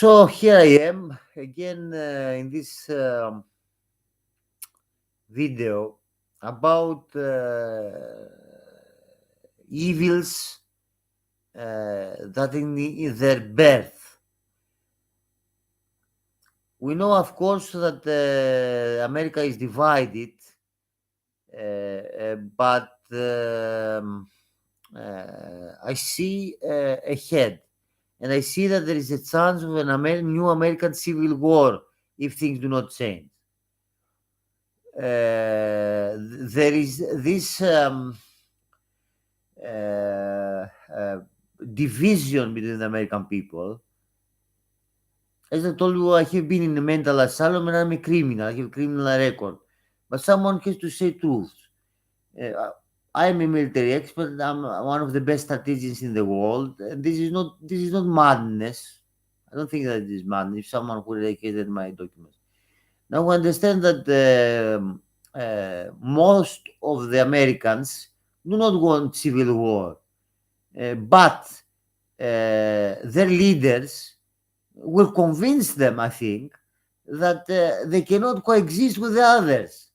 So here I am again in this video about evils that in their birth. We know, of course, that America is divided, but I see a head, and I see that there is a chance of an new American civil war if things do not change. There is this uh, uh, division between the American people. As I told you, I have been in a mental asylum and I'm a criminal. I have a criminal record. But someone has to say truth. Uh, I am a military expert. I'm one of the best strategists in the world. And this is not madness. I don't think that it is madness. If someone who read my documents. Now we understand that most of the Americans do not want civil war, but their leaders will convince them, I think, that they cannot coexist with the others.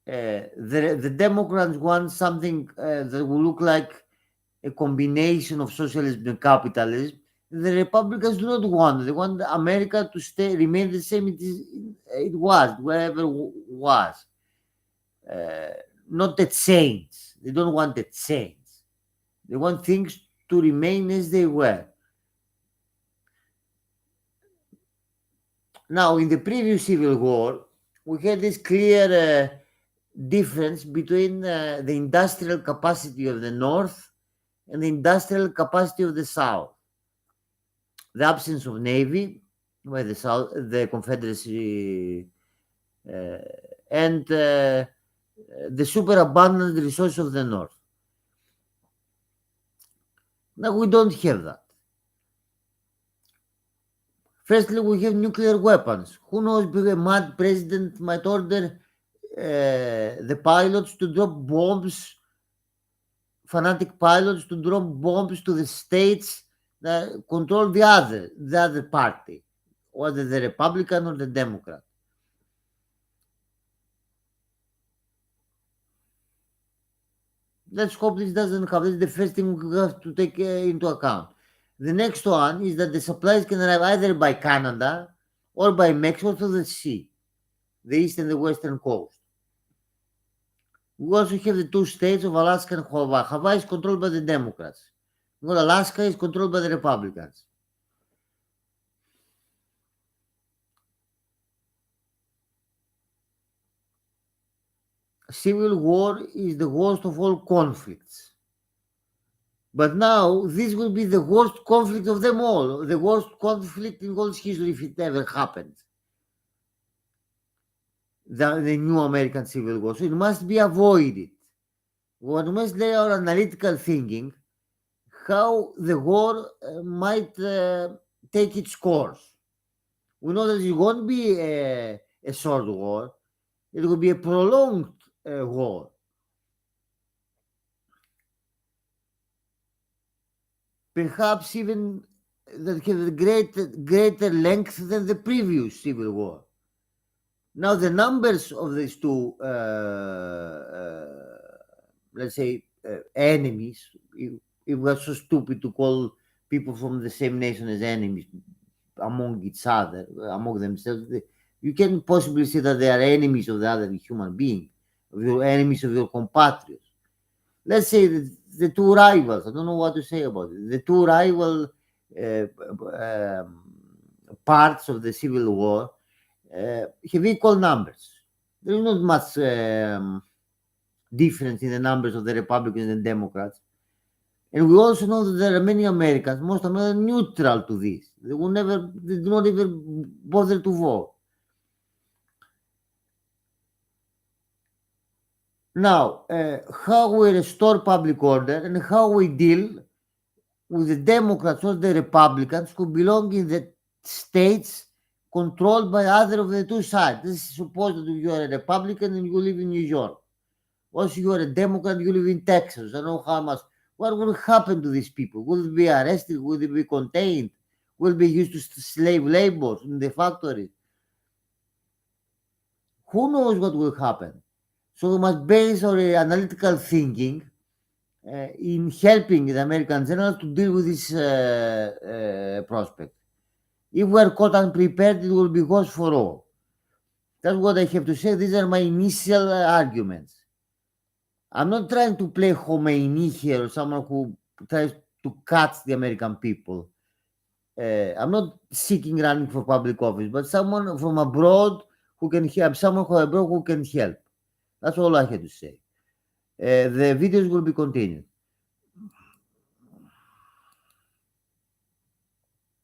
The Democrats want something that will look like a combination of socialism and capitalism. The Republicans do not want. They want America to remain the same it was, wherever it was. Not a change. They don't want a change. They want things to remain as they were. Now, in the previous Civil War, we had this clear difference between the industrial capacity of the North and the industrial capacity of the South. The absence of navy by the South, the Confederacy, and the superabundant resources of the North. Now we don't have that. Firstly, we have nuclear weapons. Who knows, a mad president might order the pilots to drop bombs, fanatic pilots to drop bombs to the states that control the other party, whether the Republican or the Democrat. Let's hope this doesn't happen. This is the first thing we have to take into account. The next one is that the supplies can arrive either by Canada or by Mexico to the sea, the east and the western coast. We also have the two states of Alaska and Hawaii. Hawaii is controlled by the Democrats. Well, Alaska is controlled by the Republicans. Civil war is the worst of all conflicts. But now this will be the worst conflict of them all, the worst conflict in world history if it ever happened. The new American Civil War. So it must be avoided. One must lay our analytical thinking how the war might take its course. We know that it won't be a short war. It will be a prolonged war. Perhaps even that have greater length than the previous Civil War. Now, the numbers of these two, let's say, enemies, if we're so stupid to call people from the same nation as enemies among each other, among themselves, you can possibly say that they are enemies of the other human being, of your enemies of your compatriots. Let's say the two rivals, I don't know what to say about it, the two rival parts of the Civil War have equal numbers. There is not much difference in the numbers of the Republicans and Democrats. And we also know that there are many Americans, most of them are neutral to this. They do not even bother to vote. Now, how we restore public order and how we deal with the Democrats or the Republicans who belong in the states controlled by either of the two sides. This is supposed that you are a Republican and you live in New York. Also, you are a Democrat, you live in Texas. I don't know how much. What will happen to these people? Will they be arrested? Will they be contained? will be used to slave labor in the factory. Who knows what will happen? So we must base our analytical thinking in helping the American generals to deal with this prospect. If we are caught unprepared, it will be worse for all. That's what I have to say. These are my initial arguments. I'm not trying to play Khomeini here or someone who tries to catch the American people. I'm not seeking running for public office, but someone from abroad who can help, someone from abroad who can help. That's all I had to say. The videos will be continued.